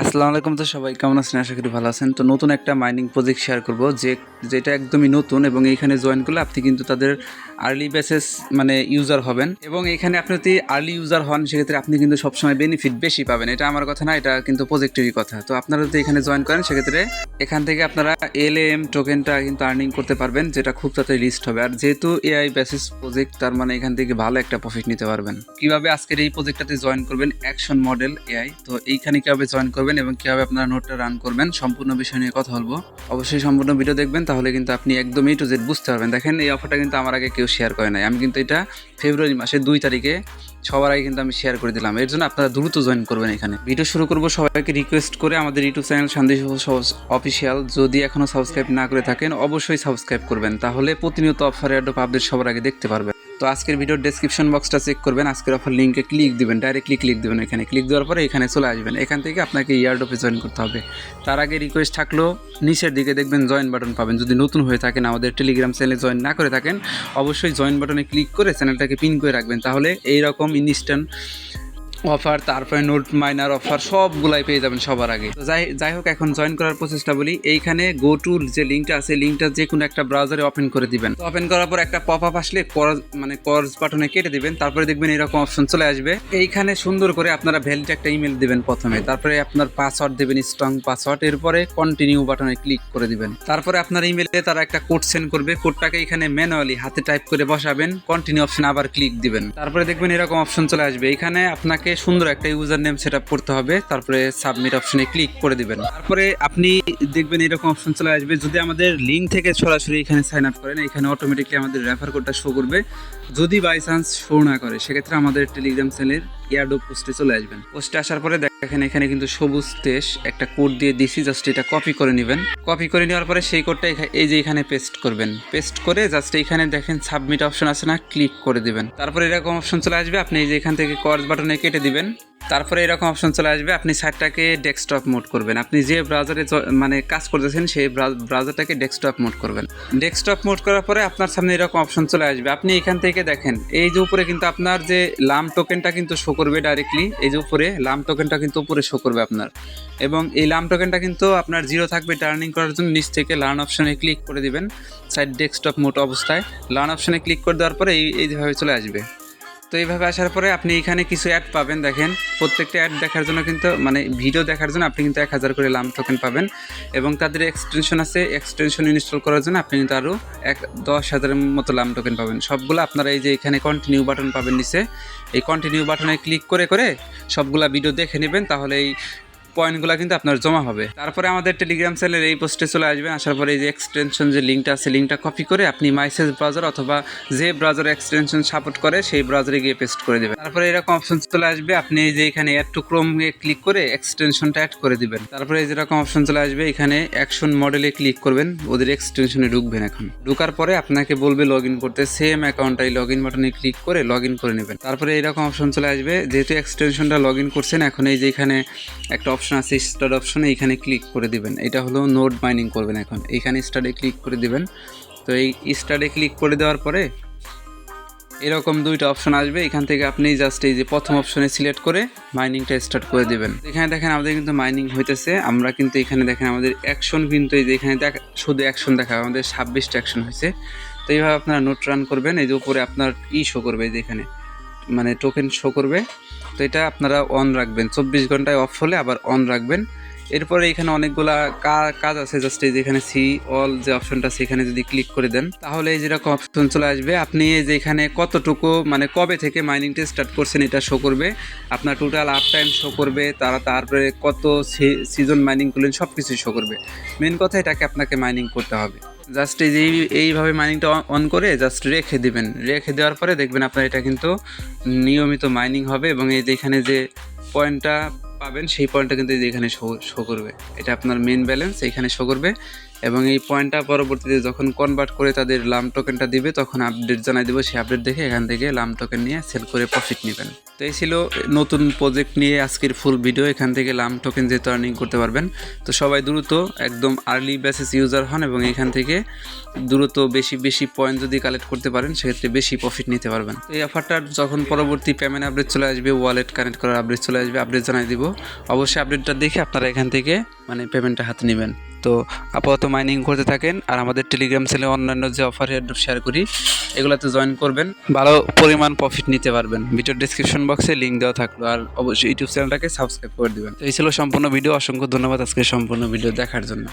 আসসালামু আলাইকুম। তো সবাই কেমন আছেন? আশা করি ভালো আছেন। তো নতুন একটা মাইনিং প্রজেক্ট শেয়ার করব যেটা একদমই নতুন, এবং এইখানে জয়েন করলে আপনি কিন্তু তাদের আর্লি বেসিস মানে ইউজার হবেন, এবং এইখানে আপনি যদি আর্লি ইউজার হন সেক্ষেত্রে আপনি কিন্তু সবসময় বেনিফিট বেশি পাবেন। এটা আমার কথা না, এটা কিন্তু প্রজেক্টেরই কথা। তো আপনারা যদি এখানে জয়েন করেন সেক্ষেত্রে এখান থেকে আপনারা LAM টোকেনটা কিন্তু আর্নিং করতে পারবেন, যেটা খুব তাড়াতাড়ি লিস্ট হবে। আর যেহেতু AI বেসিস প্রজেক্ট, তার মানে এখান থেকে ভালো একটা প্রফিট নিতে পারবেন। কিভাবে আজকের এই প্রজেক্টটাতে জয়েন করবেন, অ্যাকশন মডেল AI, তো এইখানে কিভাবে জয়েন করবেন এবং কিভাবে আপনারা নোটটা রান করবেন, সম্পূর্ণ বিষয় নিয়ে কথা বলবো। অবশ্যই সম্পূর্ণ ভিডিও দেখবেন, তাহলে কিন্তু আপনি একদম A to Z বুঝতে পারবেন। দেখেন, এই অফারটা কিন্তু আমার আগে কেউ শেয়ার করে নাই। আমি কিন্তু এটা ফেব্রুয়ারি মাসের 2 তারিখে সবার আগে কিন্তু আমি শেয়ার করে দিলাম। এর জন্য আপনারা দ্রুত জয়েন করবেন। এখানে ভিডিও শুরু করবো সবাইকে রিকোয়েস্ট করে, আমাদের ইউটিউব চ্যানেল শান্তি অফিসিয়াল যদি এখনও সাবস্ক্রাইব না করে থাকেন অবশ্যই সাবস্ক্রাইব করবেন, তাহলে প্রতিনিয়ত অফার আপডেট সবার আগে দেখতে পারবেন। তো আজকের ভিডিওর ডেসক্রিপশন বক্সটা চেক করবেন, আজকের অফার লিঙ্কে ক্লিক দিবেন, ডাইরেক্টলি ক্লিক দিবেন। এখানে ক্লিক দেওয়ার পরে এখানে চলে আসবেন। এখান থেকে আপনাকে ইয়ারডপে জয়েন করতে হবে। তার আগে রিকোয়েস্ট থাকলেও নিচের দিকে দেখবেন জয়েন বাটন পাবেন। যদি নতুন হয়ে থাকেন, আমাদের টেলিগ্রাম চ্যানেলে জয়েন না করে থাকেন, অবশ্যই জয়েন বাটনে ক্লিক করে চ্যানেলটাকে পিন করে রাখবেন, তাহলে এইরকম ইনস্ট্যান্ট অফার, তারপরে নোট মাইনার অফার সবগুলাই পেয়ে যাবেন সবার আগে। তো যাই হোক, এখন জয়েন করার প্রসেসটা বলি। এইখানে গো টু যে লিঙ্কটা আছে, লিঙ্কটা যে কোনো একটা ব্রাউজারে ওপেন করে দিবেন। ওপেন করার পর একটা পপ আপ আসলে কর্স বাটনে কেটে দিবেন। তারপরে দেখবেন এরকম অপশন চলে আসবে। এইখানে সুন্দর করে আপনারা ভ্যালিড একটা ইমেল দিবেন প্রথমে, তারপরে আপনার পাসওয়ার্ড দেবেন, স্ট্রং পাসওয়ার্ড। এরপরে কন্টিনিউ বাটনে ক্লিক করে দিবেন। তারপরে আপনার ইমেলে তারা একটা কোড সেন্ড করবে। কোডটাকে এখানে ম্যানুয়ালি হাতে টাইপ করে বসাবেন, কন্টিনিউ অপশন আবার ক্লিক দিবেন। তারপরে দেখবেন এরকম অপশন চলে আসবে। এখানে আপনাকে সুন্দর একটা ইউজার নেম সেট আপ করতে হবে, তারপরে সাবমিট অপশনে ক্লিক করে দিবেন। তারপরে আপনি দেখবেন এরকম অপশন চলে আসবে। যদি আমাদের লিঙ্ক থেকে সরাসরি এখানে সাইন আপ করেন, এখানে অটোমেটিকলি আমাদের রেফার কোডটা শো করবে। যদি বাই চান্স শো না করে, সেক্ষেত্রে আমাদের টেলিগ্রাম চ্যানেলের ইয়ারডপ পোস্টে চলে আসবেন। পোস্টে আসার পরে দেখেন এখানে কিন্তু সবুজ তেজ একটা কোড দিয়ে দিছি, জাস্ট এটা কপি করে নেবেন। কপি করে নেওয়ার পরে সেই কোডটা এই যে এখানে পেস্ট করবেন। পেস্ট করে জাস্ট এইখানে দেখেন সাবমিট অপশন আছে না, ক্লিক করে দিবেন। তারপরে এরকম অপশন চলে আসবে। আপনি এই যে এখান থেকে কর্স বাটনে কেটে দিবেন। তারপরে এরকম অপশন চলে আসবে। আপনি সাইটটাকে ডেস্কটপ মোড করবেন। আপনি যে ব্রাউজারে মানে কাজ করতেছেন সেই ব্রাউজারটাকে ডেস্কটপ মোড করবেন। ডেস্কটপ মোড করার পরে আপনার সামনে এরকম অপশন চলে আসবে। আপনি এখান থেকে দেখেন এই যে উপরে কিন্তু আপনার যে লাম টোকেনটা কিন্তু শো করবে ডাইরেক্টলি। এই যে উপরে লাম টোকেনটা কিন্তু উপরে শো করবে আপনার, এবং এই লাম টোকেনটা কিন্তু আপনার জিরো থাকবে। টার্নিং করার জন্য নিচ থেকে লার্ন অপশনে ক্লিক করে দিবেন। সাইট ডেস্কটপ মোড অবস্থায় লার্ন অপশনে ক্লিক করে দেওয়ার পরে এইভাবে চলে আসবে। তো এইভাবে আসার পরে আপনি এখানে কিছু অ্যাড পাবেন। দেখেন, প্রত্যেকটা অ্যাড দেখার জন্য কিন্তু মানে ভিডিও দেখার জন্য আপনি কিন্তু 1000 করে লাম টোকেন পাবেন, এবং তাদের এক্সটেনশন আছে। এক্সটেনশন ইনস্টল করার জন্য আপনি কিন্তু আরও 10,000-এর মতো লাম টোকেন পাবেন। সবগুলো আপনারা এই যে এখানে কন্টিনিউ বাটন পাবেন নিচে, এই কন্টিনিউ বাটনে ক্লিক করে করে সবগুলা ভিডিও দেখে নেবেন, তাহলে এই পয়েন্টগুলো কিন্তু আপনার জমা হবে। তারপরে আমাদের টেলিগ্রাম চ্যানেলের এই পোস্টে চলে আসবেন। আসার পরে এই যে এক্সটেনশন যে লিঙ্কটা আছে, লিঙ্কটা কপি করে আপনি মাইসেজ ব্রাউজার অথবা যে ব্রাউজার এক্সটেনশন সাপোর্ট করে সেই ব্রাউজারে গিয়ে পেস্ট করে দেবেন। তারপরে এরকম অপশন চলে আসবে। আপনি এই যে এখানে অ্যাড টু ক্রোমে ক্লিক করে এক্সটেনশনটা অ্যাড করে দিবেন। তারপরে এই যেরকম অপশন চলে আসবে, এখানে অ্যাকশন মডেলে ক্লিক করবেন, ওদের এক্সটেনশনে ঢুকবেন। এখন ঢুকার পরে আপনাকে বলবে লগ ইন করতে, সেম অ্যাকাউন্টটাই লগ ইন বাটনে ক্লিক করে লগ ইন করে নেবেন। তারপরে এরকম অপশন চলে আসবে। যেহেতু এক্সটেনশনটা লগ ইন করছেন, এখন এই যে এখানে একটা অপশন আছে স্টার্ট অপশনে, এখানে ক্লিক করে দিবেন। এটা হলো নোড মাইনিং করবেন। এখন এখানে স্টার্টে ক্লিক করে দিবেন। তো এই স্টার্টে ক্লিক করে দেওয়ার পরে এরকম দুইটা অপশন আসবে। এখান থেকে আপনি জাস্ট এই যে প্রথম অপশনে সিলেক্ট করে মাইনিংটা স্টার্ট করে দিবেন। এখানে দেখেন আমাদের কিন্তু মাইনিং হইতেছে। আমরা কিন্তু এখানে দেখেন আমাদের অ্যাকশন কিন্তু এই যে এখানে শুধু অ্যাকশন দেখাবে, আমাদের 26টা অ্যাকশন হয়েছে। তো এইভাবে আপনারা নোট রান করবেন। এই যে উপরে আপনার শো করবে, এই যে এখানে মানে টোকেন শো করবে। তো এটা আপনারা অন রাখবেন, 24 ঘন্টায় অফ হলে আবার অন রাখবেন। এরপরে এখানে অনেকগুলা কাজ আছে। জাস্ট এই যে এখানে সি অল যে অপশনটা আছে, এখানে যদি ক্লিক করে দেন, তাহলে এই যেরকম অপশন চলে আসবে। আপনি এই যে এখানে কতটুকু মানে কবে থেকে মাইনিংটা স্টার্ট করছেন এটা শো করবে, আপনার টোটাল আপ টাইম শো করবে, তারপরে কত সিজন মাইনিং করলেন সব কিছুই শো করবে। মেন কথা, এটাকে আপনাকে মাইনিং করতে হবে। জাস্ট এই যে এইভাবে মাইনিংটা অন করে জাস্ট রেখে দিবেন। রেখে দেওয়ার পরে দেখবেন আপনার এটা কিন্তু নিয়মিত মাইনিং হবে, এবং এই যে এখানে যে পয়েন্টটা পাবেন সেই পয়েন্টটা কিন্তু এই যে এখানে শো করবে। এটা আপনার মেন ব্যালেন্স এখানে শো করবে। এবং এই পয়েন্টটা পরবর্তীতে যখন কনভার্ট করে তাদের লাম টোকেনটা দিবে তখন আপডেট জানাই দেবো, সেই আপডেট দেখে এখান থেকে লাম টোকেন নিয়ে সেল করে প্রফিট নেবেন। তো এই ছিল নতুন প্রজেক্ট নিয়ে আজকের ফুল ভিডিও। এখান থেকে লাম টোকেন যেহেতু আর্নিং করতে পারবেন, তো সবাই দ্রুত একদম আর্লি বেসিস ইউজার হন এবং এখান থেকে দ্রুত বেশি বেশি পয়েন্ট যদি কালেক্ট করতে পারেন সেক্ষেত্রে বেশি প্রফিট নিতে পারবেন। তো এই অফারটার যখন পরবর্তী পেমেন্ট আপডেট চলে আসবে, ওয়ালেট কানেক্ট করার আপডেট চলে আসবে, আপডেট জানাই দিব। অবশ্যই আপডেটটা দেখে আপনারা এখান থেকে পেমেন্টটা হাতে নেবেন। তো আপাতত মাইনিং করতে থাকেন আর আমাদের টেলিগ্রাম চ্যানেলে অন্যান্য যে অফার শেয়ার করি এগুলোতে জয়েন করবেন, ভালো পরিমাণ প্রফিট নিতে পারবেন। ভিডিওর ডিসক্রিপশন বক্সে লিঙ্ক দেওয়া থাকলো, আর অবশ্যই ইউটিউব চ্যানেলটাকে সাবস্ক্রাইব করে দেবেন। তো এই ছিল সম্পূর্ণ ভিডিও। অসংখ্য ধন্যবাদ আজকে সম্পূর্ণ ভিডিও দেখার জন্য।